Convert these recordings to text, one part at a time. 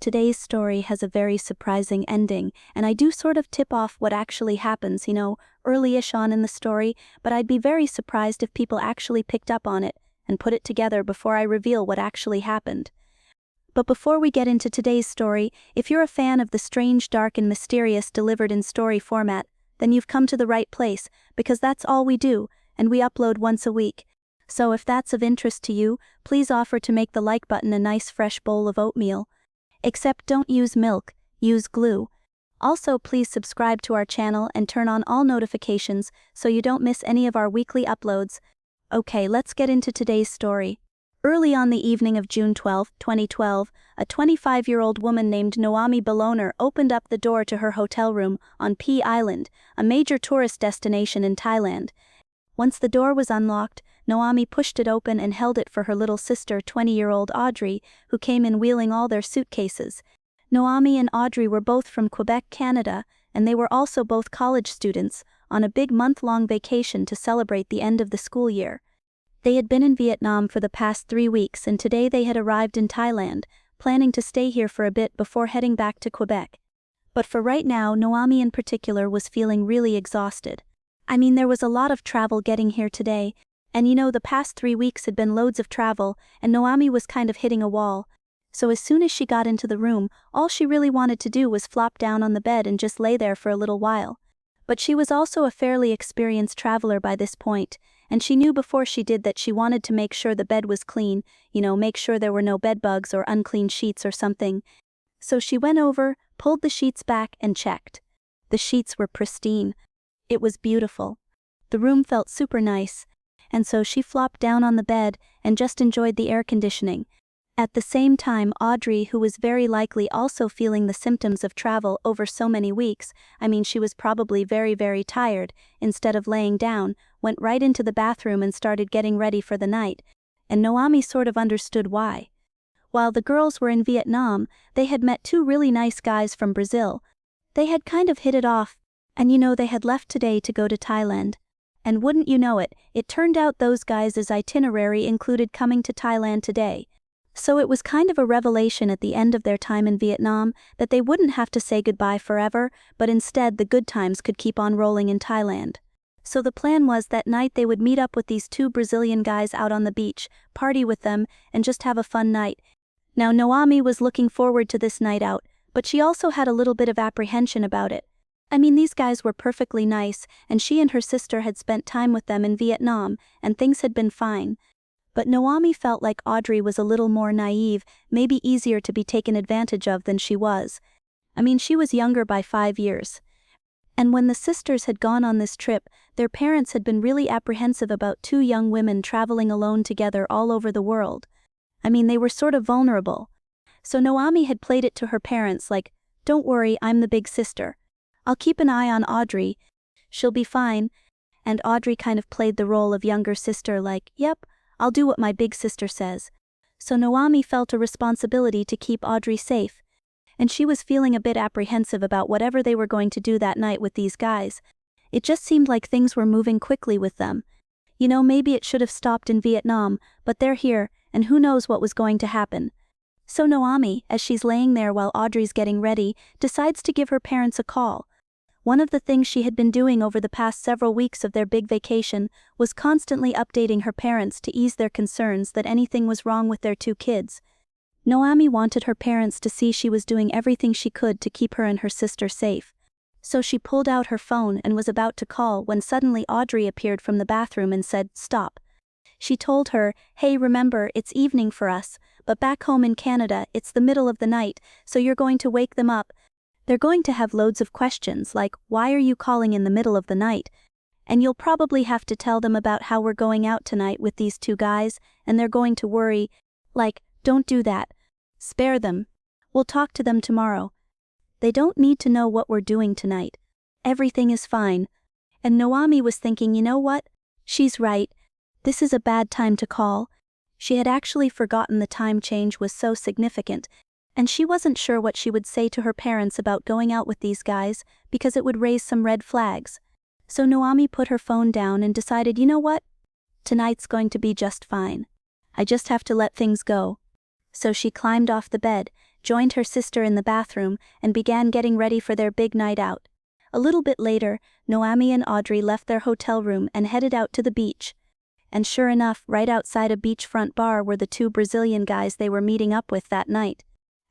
today's story has a very surprising ending, and I do sort of tip off what actually happens, early-ish on in the story, but I'd be very surprised if people actually picked up on it and put it together before I reveal what actually happened. But before we get into today's story, if you're a fan of the strange, dark, and mysterious delivered in story format, then you've come to the right place, because that's all we do, and we upload once a week. So if that's of interest to you, please offer to make the like button a nice fresh bowl of oatmeal. Except don't use milk, use glue. Also, please subscribe to our channel and turn on all notifications so you don't miss any of our weekly uploads. Okay, let's get into today's story. Early on the evening of June 12, 2012, a 25-year-old woman named Noami Beloner opened up the door to her hotel room on Phi Island, a major tourist destination in Thailand. Once the door was unlocked, Noami pushed it open and held it for her little sister, 20-year-old Audrey, who came in wheeling all their suitcases. Noami and Audrey were both from Quebec, Canada, and they were also both college students, on a big month-long vacation to celebrate the end of the school year. They had been in Vietnam for the past 3 weeks, and today they had arrived in Thailand, planning to stay here for a bit before heading back to Quebec. But for right now, Noami in particular was feeling really exhausted. There was a lot of travel getting here today, and the past 3 weeks had been loads of travel, and Noami was kind of hitting a wall. So as soon as she got into the room, all she really wanted to do was flop down on the bed and just lay there for a little while. But she was also a fairly experienced traveler by this point, and she knew before she did that she wanted to make sure the bed was clean, make sure there were no bed bugs or unclean sheets or something. So she went over, pulled the sheets back, and checked. The sheets were pristine. It was beautiful. The room felt super nice, and so she flopped down on the bed and just enjoyed the air conditioning. At the same time, Audrey, who was very likely also feeling the symptoms of travel over so many weeks, she was probably very, very tired, instead of laying down, went right into the bathroom and started getting ready for the night, and Noami sort of understood why. While the girls were in Vietnam, they had met 2 really nice guys from Brazil. They had kind of hit it off, and they had left today to go to Thailand. And wouldn't you know it, it turned out those guys' itinerary included coming to Thailand today. So it was kind of a revelation at the end of their time in Vietnam that they wouldn't have to say goodbye forever, but instead the good times could keep on rolling in Thailand. So the plan was that night they would meet up with these 2 Brazilian guys out on the beach, party with them, and just have a fun night. Now Noami was looking forward to this night out, but she also had a little bit of apprehension about it. These guys were perfectly nice, and she and her sister had spent time with them in Vietnam, and things had been fine. But Noami felt like Audrey was a little more naive, maybe easier to be taken advantage of than she was. She was younger by 5 years. And when the sisters had gone on this trip, their parents had been really apprehensive about 2 young women traveling alone together all over the world. They were sort of vulnerable. So Noami had played it to her parents like, "Don't worry, I'm the big sister. I'll keep an eye on Audrey. She'll be fine." And Audrey kind of played the role of younger sister like, "Yep, I'll do what my big sister says." So Noami felt a responsibility to keep Audrey safe. And she was feeling a bit apprehensive about whatever they were going to do that night with these guys. It just seemed like things were moving quickly with them. Maybe it should have stopped in Vietnam, but they're here, and who knows what was going to happen. So Noami, as she's laying there while Audrey's getting ready, decides to give her parents a call. One of the things she had been doing over the past several weeks of their big vacation was constantly updating her parents to ease their concerns that anything was wrong with their 2 kids. Noami wanted her parents to see she was doing everything she could to keep her and her sister safe. So she pulled out her phone and was about to call when suddenly Audrey appeared from the bathroom and said, "Stop." She told her, "Hey, remember, it's evening for us, but back home in Canada, it's the middle of the night, so you're going to wake them up. They're going to have loads of questions like, why are you calling in the middle of the night? And you'll probably have to tell them about how we're going out tonight with these 2 guys, and they're going to worry. Like, don't do that. Spare them. We'll talk to them tomorrow. They don't need to know what we're doing tonight. Everything is fine." And Noami was thinking, you know what? She's right. This is a bad time to call. She had actually forgotten the time change was so significant, and she wasn't sure what she would say to her parents about going out with these guys because it would raise some red flags. So Noami put her phone down and decided, you know what? Tonight's going to be just fine. I just have to let things go. So she climbed off the bed, joined her sister in the bathroom, and began getting ready for their big night out. A little bit later, Noami and Audrey left their hotel room and headed out to the beach. And sure enough, right outside a beachfront bar were the two Brazilian guys they were meeting up with that night.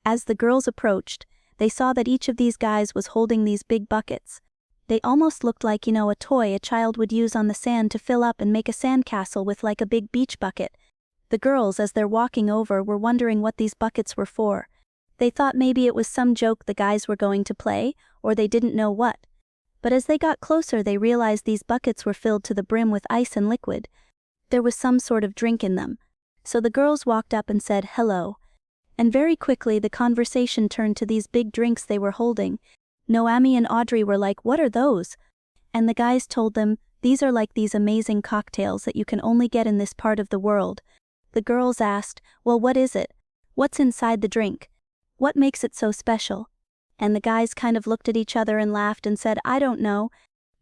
As the girls approached, they saw that each of these guys was holding these big buckets. They almost looked like, a toy a child would use on the sand to fill up and make a sandcastle with, like a big beach bucket. The girls, as they're walking over, were wondering what these buckets were for. They thought maybe it was some joke the guys were going to play, or they didn't know what. But as they got closer, they realized these buckets were filled to the brim with ice and liquid. There was some sort of drink in them. So the girls walked up and said hello. And very quickly the conversation turned to these big drinks they were holding. Noami and Audrey were like, "What are those?" And the guys told them, "These are like these amazing cocktails that you can only get in this part of the world." The girls asked, "Well, what is it? What's inside the drink? What makes it so special?" And the guys kind of looked at each other and laughed and said, "I don't know.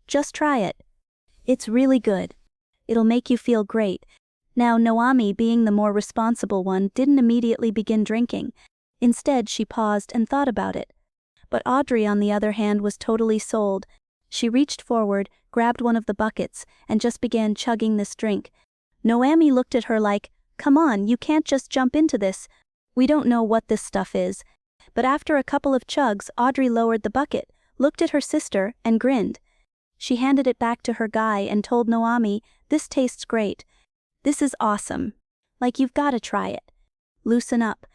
Just try it. It's really good. It'll make you feel great." Now Noami, being the more responsible one, didn't immediately begin drinking. Instead, she paused and thought about it. But Audrey, on the other hand, was totally sold. She reached forward, grabbed one of the buckets, and just began chugging this drink. Noami looked at her like, "Come on, you can't just jump into this. We don't know what this stuff is." But after a couple of chugs, Audrey lowered the bucket, looked at her sister, and grinned. She handed it back to her guy and told Noami, "This tastes great. This is awesome. Like, you've gotta try it. Loosen up."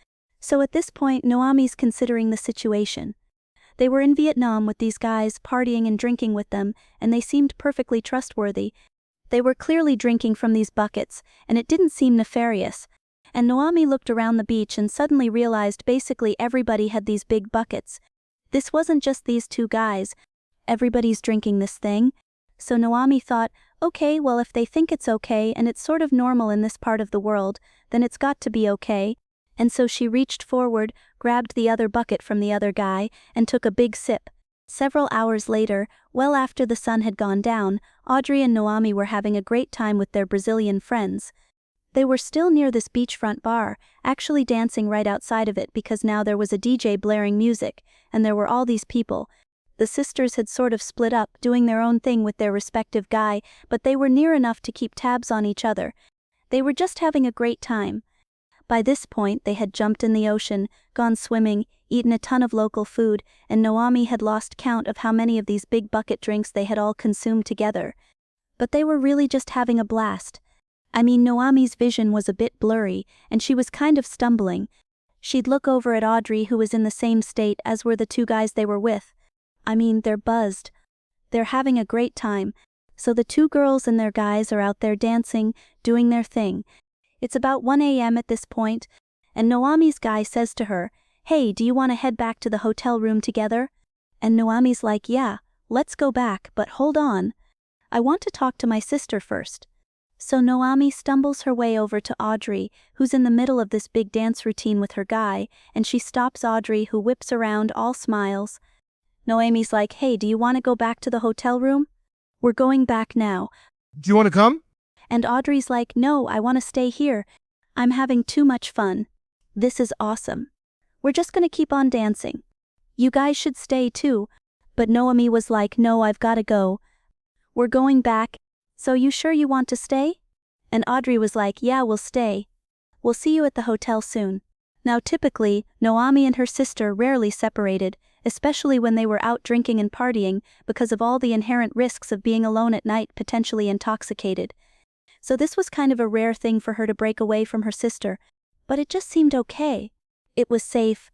So at this point, Noami's considering the situation. They were in Vietnam with these guys, partying and drinking with them, and they seemed perfectly trustworthy. They were clearly drinking from these buckets, and it didn't seem nefarious. And Noami looked around the beach and suddenly realized basically everybody had these big buckets. This wasn't just these two guys. Everybody's drinking this thing. So Noami thought, okay, well, if they think it's okay and it's sort of normal in this part of the world, then it's got to be okay. And so she reached forward, grabbed the other bucket from the other guy, and took a big sip. Several hours later, well after the sun had gone down, Audrey and Noami were having a great time with their Brazilian friends. They were still near this beachfront bar, actually dancing right outside of it because now there was a DJ blaring music, and there were all these people. The sisters had sort of split up, doing their own thing with their respective guy, but they were near enough to keep tabs on each other. They were just having a great time. By this point, they had jumped in the ocean, gone swimming, eaten a ton of local food, and Noami had lost count of how many of these big bucket drinks they had all consumed together. But they were really just having a blast. I mean, Noami's vision was a bit blurry, and she was kind of stumbling. She'd look over at Audrey, who was in the same state as were the two guys they were with. I mean, they're buzzed. They're having a great time. So the two girls and their guys are out there dancing, doing their thing. It's about 1 a.m. at this point, and Noami's guy says to her, "Hey, do you want to head back to the hotel room together?" And Noami's like, "Yeah, let's go back, but hold on. I want to talk to my sister first." So Noami stumbles her way over to Audrey, who's in the middle of this big dance routine with her guy, and she stops Audrey, who whips around, all smiles. Noami's like, "Hey, do you want to go back to the hotel room? We're going back now. Do you want to come?" And Audrey's like, "No, I want to stay here. I'm having too much fun. This is awesome. We're just gonna keep on dancing. You guys should stay too." But Noami was like, "No, I've gotta go. We're going back. So you sure you want to stay?" And Audrey was like, "Yeah, we'll stay. We'll see you at the hotel soon." Now typically, Noami and her sister rarely separated, especially when they were out drinking and partying, because of all the inherent risks of being alone at night, potentially intoxicated. So this was kind of a rare thing for her to break away from her sister, but it just seemed okay. It was safe.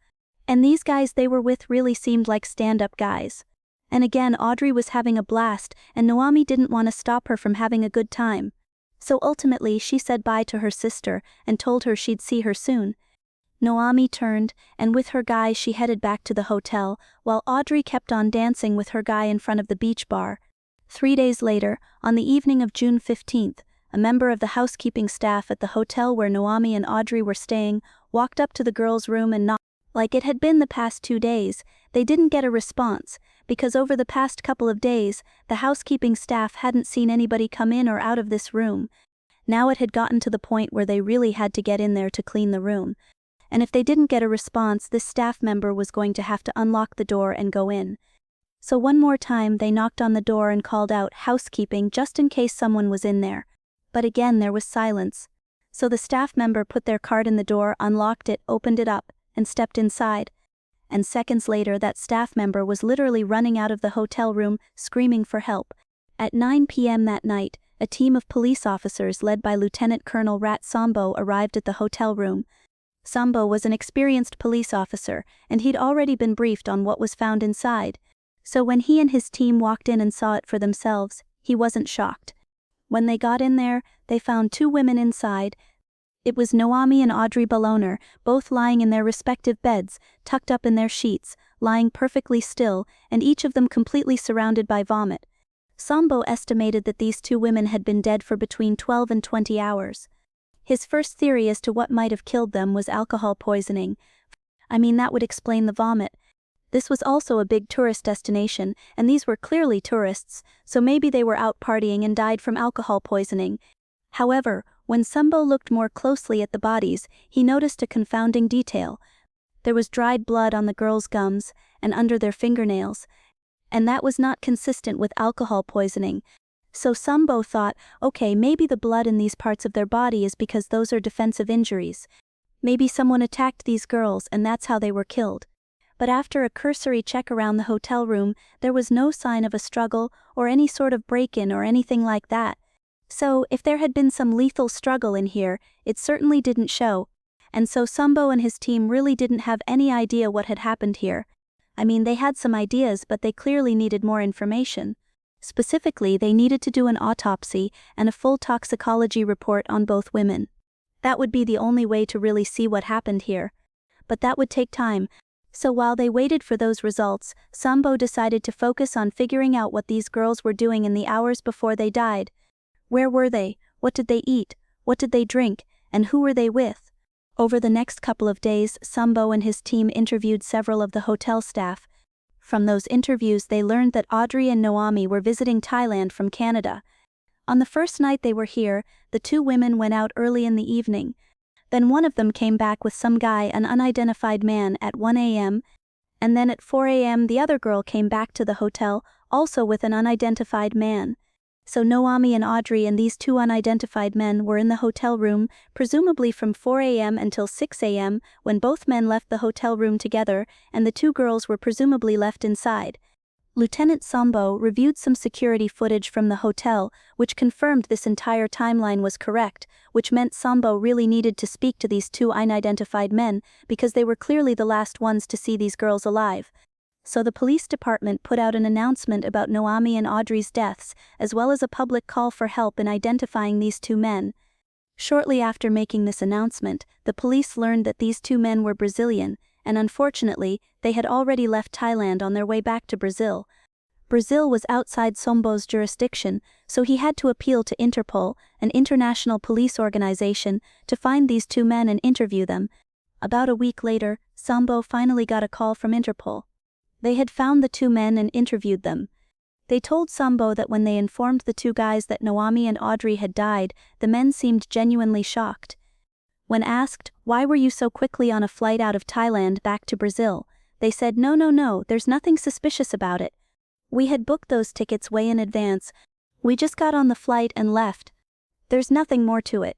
And these guys they were with really seemed like stand-up guys. And again, Audrey was having a blast, and Noami didn't want to stop her from having a good time. So ultimately she said bye to her sister and told her she'd see her soon. Noami turned, and with her guy she headed back to the hotel, while Audrey kept on dancing with her guy in front of the beach bar. 3 days later, on the evening of June 15th, a member of the housekeeping staff at the hotel where Noami and Audrey were staying walked up to the girls' room and knocked. Like it had been the past 2 days, they didn't get a response, because over the past couple of days, the housekeeping staff hadn't seen anybody come in or out of this room. Now it had gotten to the point where they really had to get in there to clean the room. and if they didn't get a response, this staff member was going to have to unlock the door and go in. So one more time they knocked on the door and called out housekeeping just in case someone was in there. But again there was silence. So the staff member put their card in the door, unlocked it, opened it up, and stepped inside. And seconds later that staff member was literally running out of the hotel room, screaming for help. At 9 p.m. that night, a team of police officers led by Lieutenant Colonel Rat Sambo arrived at the hotel room. Sambo was an experienced police officer, and he'd already been briefed on what was found inside. So when he and his team walked in and saw it for themselves, he wasn't shocked. When they got in there, they found two women inside. It was Noami and Audrey Balloner, both lying in their respective beds, tucked up in their sheets, lying perfectly still, and each of them completely surrounded by vomit. Sambo estimated that these two women had been dead for between 12 and 20 hours. His first theory as to what might have killed them was alcohol poisoning. That would explain the vomit. This was also a big tourist destination, and these were clearly tourists, so maybe they were out partying and died from alcohol poisoning. However, when Sambo looked more closely at the bodies, he noticed a confounding detail. There was dried blood on the girls' gums and under their fingernails, and that was not consistent with alcohol poisoning. So Sambo thought, okay, maybe the blood in these parts of their body is because those are defensive injuries. Maybe someone attacked these girls and that's how they were killed. But after a cursory check around the hotel room, there was no sign of a struggle or any sort of break-in or anything like that. So, if there had been some lethal struggle in here, it certainly didn't show. And so Sambo and his team really didn't have any idea what had happened here. They had some ideas, but they clearly needed more information. Specifically, they needed to do an autopsy and a full toxicology report on both women. That would be the only way to really see what happened here. But that would take time. So while they waited for those results, Sambo decided to focus on figuring out what these girls were doing in the hours before they died. Where were they? What did they eat? What did they drink? And who were they with? Over the next couple of days, Sambo and his team interviewed several of the hotel staff. From those interviews they learned that Audrey and Noami were visiting Thailand from Canada. On the first night they were here, the two women went out early in the evening. Then one of them came back with some guy, an unidentified man, at 1 a.m., and then at 4 a.m. the other girl came back to the hotel, also with an unidentified man. So Noami and Audrey and these two unidentified men were in the hotel room, presumably from 4 a.m. until 6 a.m., when both men left the hotel room together, and the two girls were presumably left inside. Lieutenant Sambo reviewed some security footage from the hotel, which confirmed this entire timeline was correct, which meant Sambo really needed to speak to these two unidentified men because they were clearly the last ones to see these girls alive. So the police department put out an announcement about Noami and Audrey's deaths, as well as a public call for help in identifying these two men. Shortly after making this announcement, the police learned that these two men were Brazilian, and unfortunately, they had already left Thailand on their way back to Brazil. Brazil was outside Sambo's jurisdiction, so he had to appeal to Interpol, an international police organization, to find these two men and interview them. About a week later, Sambo finally got a call from Interpol. They had found the two men and interviewed them. They told Sambo that when they informed the two guys that Noami and Audrey had died, the men seemed genuinely shocked. When asked, why were you so quickly on a flight out of Thailand back to Brazil, they said, no, there's nothing suspicious about it. We had booked those tickets way in advance. We just got on the flight and left. There's nothing more to it.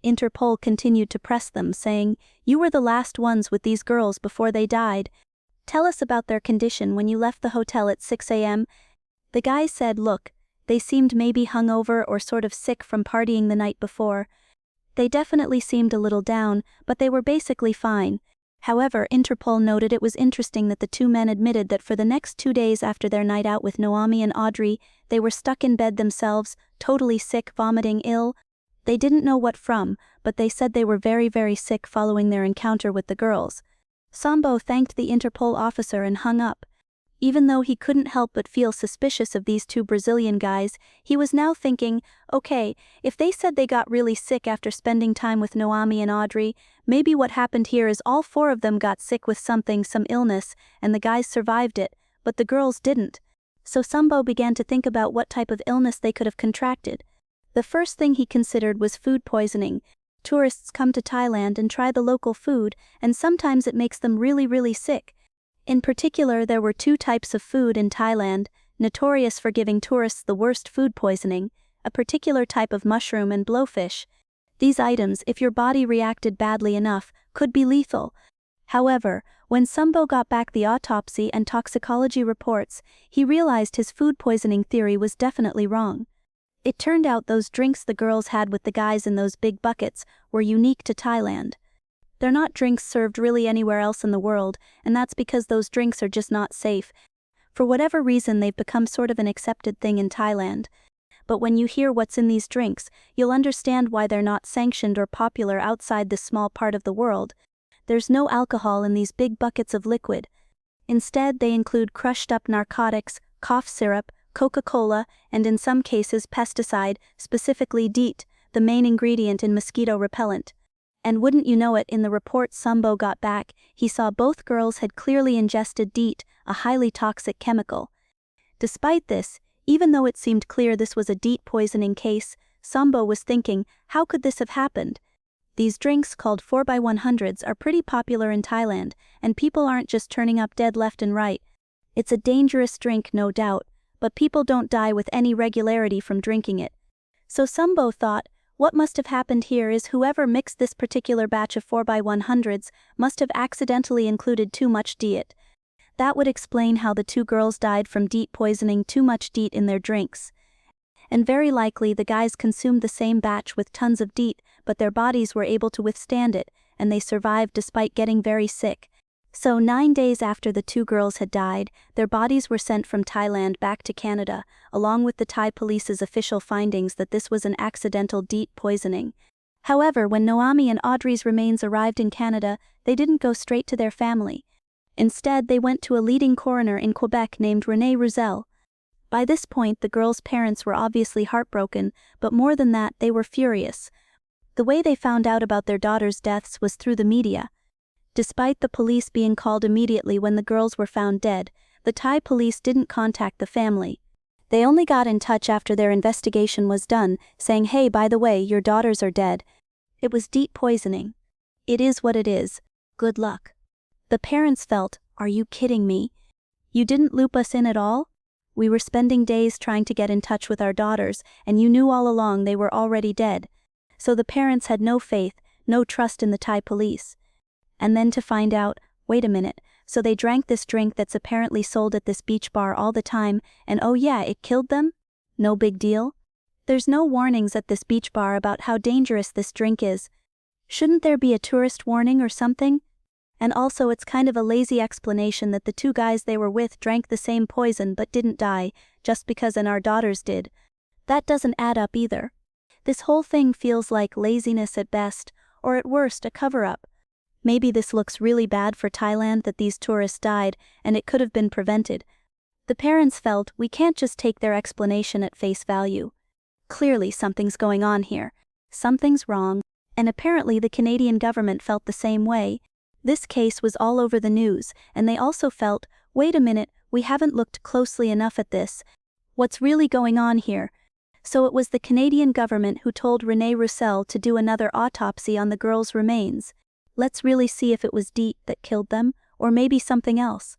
Interpol continued to press them, saying, you were the last ones with these girls before they died. Tell us about their condition when you left the hotel at 6 a.m. The guys said, look, they seemed maybe hungover or sort of sick from partying the night before. They definitely seemed a little down, but they were basically fine. However, Interpol noted it was interesting that the two men admitted that for the next 2 days after their night out with Noami and Audrey, they were stuck in bed themselves, totally sick, vomiting, ill. They didn't know what from, but they said they were very, very sick following their encounter with the girls. Sambo thanked the Interpol officer and hung up. Even though he couldn't help but feel suspicious of these two Brazilian guys, he was now thinking, okay, if they said they got really sick after spending time with Noami and Audrey, maybe what happened here is all four of them got sick with something, some illness, and the guys survived it, but the girls didn't. So Sambo began to think about what type of illness they could have contracted. The first thing he considered was food poisoning. tourists come to Thailand and try the local food, and sometimes it makes them really sick. In particular, there were two types of food in Thailand, notorious for giving tourists the worst food poisoning, a particular type of mushroom and blowfish. These items, if your body reacted badly enough, could be lethal. However, when Sumbo got back the autopsy and toxicology reports, he realized his food poisoning theory was definitely wrong. It turned out those drinks the girls had with the guys in those big buckets were unique to Thailand. They're not drinks served really anywhere else in the world, and that's because those drinks are just not safe. For whatever reason, they've become sort of an accepted thing in Thailand. But when you hear what's in these drinks, you'll understand why they're not sanctioned or popular outside this small part of the world. There's no alcohol in these big buckets of liquid. Instead, they include crushed up narcotics, cough syrup, Coca-Cola, and in some cases pesticide, specifically DEET, the main ingredient in mosquito repellent. And wouldn't you know it, in the report Sumbo got back, he saw both girls had clearly ingested DEET, a highly toxic chemical. Despite this, even though it seemed clear this was a DEET poisoning case, Sumbo was thinking, how could this have happened? These drinks, called 4x100s, are pretty popular in Thailand, and people aren't just turning up dead left and right. It's a dangerous drink, no doubt, but people don't die with any regularity from drinking it. So Sumbo thought, what must have happened here is whoever mixed this particular batch of 4x100s must have accidentally included too much DEET. That would explain how the two girls died from DEET poisoning too much DEET in their drinks. And very likely the guys consumed the same batch with tons of DEET, but their bodies were able to withstand it, and they survived despite getting very sick. So 9 days after the two girls had died, their bodies were sent from Thailand back to Canada, along with the Thai police's official findings that this was an accidental DEET poisoning. However, when Noami and Audrey's remains arrived in Canada, they didn't go straight to their family. Instead, they went to a leading coroner in Quebec named Renee Rousell. By this point, the girls' parents were obviously heartbroken, but more than that, they were furious. The way they found out about their daughters' deaths was through the media. Despite the police being called immediately when the girls were found dead, the Thai police didn't contact the family. They only got in touch after their investigation was done, saying, hey, by the way, your daughters are dead. It was DEET poisoning. It is what it is. Good luck. The parents felt, are you kidding me? You didn't loop us in at all? We were spending days trying to get in touch with our daughters, and you knew all along they were already dead. So the parents had no faith, no trust in the Thai police. And then to find out, wait a minute, so they drank this drink that's apparently sold at this beach bar all the time, and oh yeah, it killed them? No big deal? There's no warnings at this beach bar about how dangerous this drink is. Shouldn't there be a tourist warning or something? And also, it's kind of a lazy explanation that the two guys they were with drank the same poison but didn't die, just because our daughters did. That doesn't add up either. This whole thing feels like laziness at best, or at worst a cover-up. Maybe this looks really bad for Thailand that these tourists died, and it could have been prevented. The parents felt, we can't just take their explanation at face value. Clearly something's going on here. Something's wrong, and apparently the Canadian government felt the same way. This case was all over the news, and they also felt, wait a minute, we haven't looked closely enough at this. What's really going on here? So it was the Canadian government who told Renee Rousell to do another autopsy on the girls' remains. Let's really see if it was DEET that killed them, or maybe something else.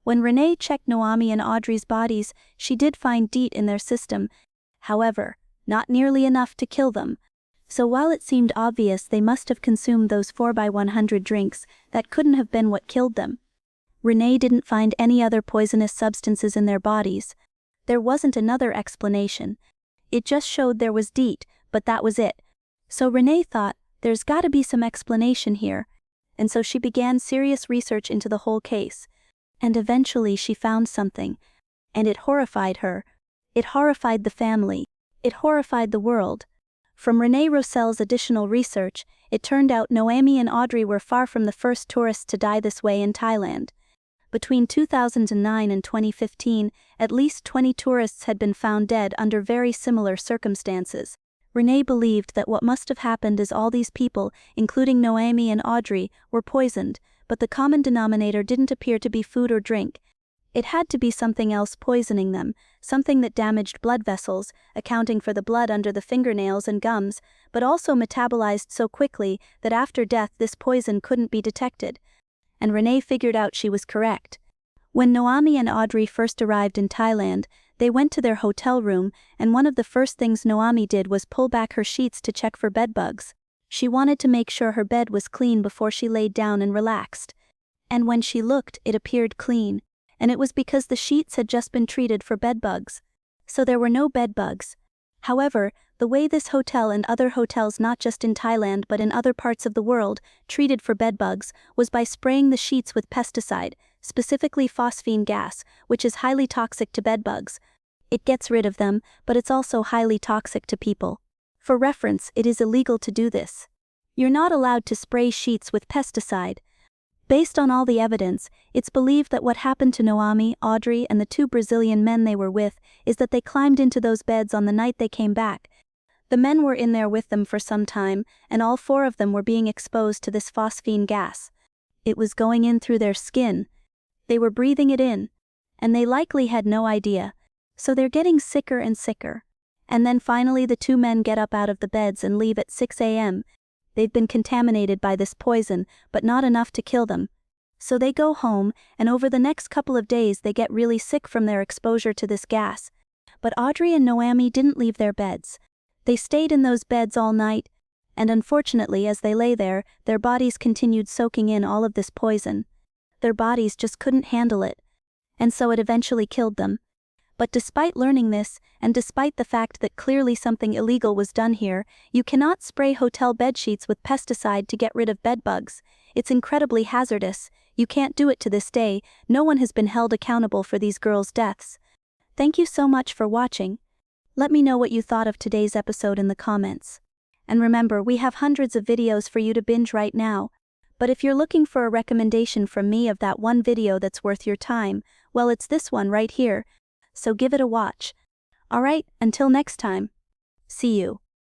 When Renee checked Noami and Audrey's bodies, she did find DEET in their system. However, not nearly enough to kill them. So while it seemed obvious they must have consumed those 4x100 drinks, that couldn't have been what killed them. Renee didn't find any other poisonous substances in their bodies. There wasn't another explanation. It just showed there was DEET, but that was it. So Renee thought, there's gotta be some explanation here. And so she began serious research into the whole case. And eventually she found something. And it horrified her. It horrified the family. It horrified the world. From Renee Rousell's additional research, it turned out Noami and Audrey were far from the first tourists to die this way in Thailand. Between 2009 and 2015, at least 20 tourists had been found dead under very similar circumstances. Renee believed that what must have happened is all these people, including Noami and Audrey, were poisoned, but the common denominator didn't appear to be food or drink. It had to be something else poisoning them, something that damaged blood vessels, accounting for the blood under the fingernails and gums, but also metabolized so quickly that after death this poison couldn't be detected. And Renee figured out she was correct. When Noami and Audrey first arrived in Thailand, they went to their hotel room, and one of the first things Noami did was pull back her sheets to check for bedbugs. She wanted to make sure her bed was clean before she laid down and relaxed. And when she looked, it appeared clean. And it was because the sheets had just been treated for bedbugs. So there were no bedbugs. However, the way this hotel and other hotels not just in Thailand but in other parts of the world treated for bedbugs was by spraying the sheets with pesticide, specifically phosphine gas, which is highly toxic to bedbugs. It gets rid of them, but it's also highly toxic to people. For reference, it is illegal to do this. You're not allowed to spray sheets with pesticide. Based on all the evidence, it's believed that what happened to Noami, Audrey, and the 2 Brazilian men they were with is that they climbed into those beds on the night they came back. The men were in there with them for some time, and all 4 of them were being exposed to this phosphine gas. It was going in through their skin. They were breathing it in. And they likely had no idea. So they're getting sicker and sicker. And then finally the 2 men get up out of the beds and leave at 6 a.m. They've been contaminated by this poison, but not enough to kill them. So they go home, and over the next couple of days they get really sick from their exposure to this gas. But Audrey and Noami didn't leave their beds. They stayed in those beds all night, and unfortunately as they lay there, their bodies continued soaking in all of this poison. Their bodies just couldn't handle it. And so it eventually killed them. But despite learning this, and despite the fact that clearly something illegal was done here, you cannot spray hotel bedsheets with pesticide to get rid of bedbugs. It's incredibly hazardous. You can't do it to this day. No one has been held accountable for these girls' deaths. Thank you so much for watching. Let me know what you thought of today's episode in the comments. And remember, we have hundreds of videos for you to binge right now. But if you're looking for a recommendation from me of that one video that's worth your time, well, it's this one right here. So give it a watch. Alright, until next time. See you.